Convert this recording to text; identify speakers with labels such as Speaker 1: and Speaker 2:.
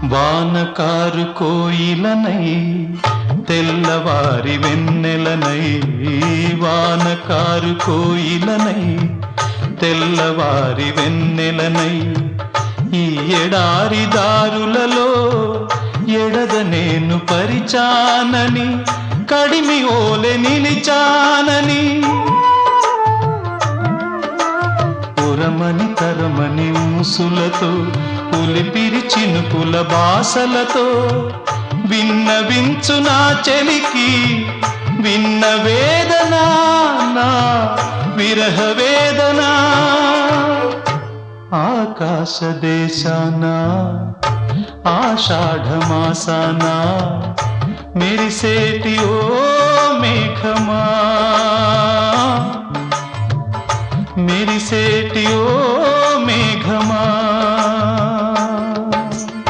Speaker 1: వానకారు కోయిలనై తెల్లవారి వెన్నెలనై, వానకారు కోయిలనై తెల్లవారి వెన్నెలనై, ఈ ఎడారి దారులలో ఎడద నేను పరిచానని, కడిమి ఓలె నిలిచానని, పురమని తరమని ఊసులతో పులిపిరి చినుకుల బాసలతో విన్నవించు నా చెలికి విన్న వేదన, నా విరహ వేదన. ఆకాశ దేశాన ఆషాఢమాసాన మెరిసేటి ఓ మేఘమా, మెరిసేటి ఓ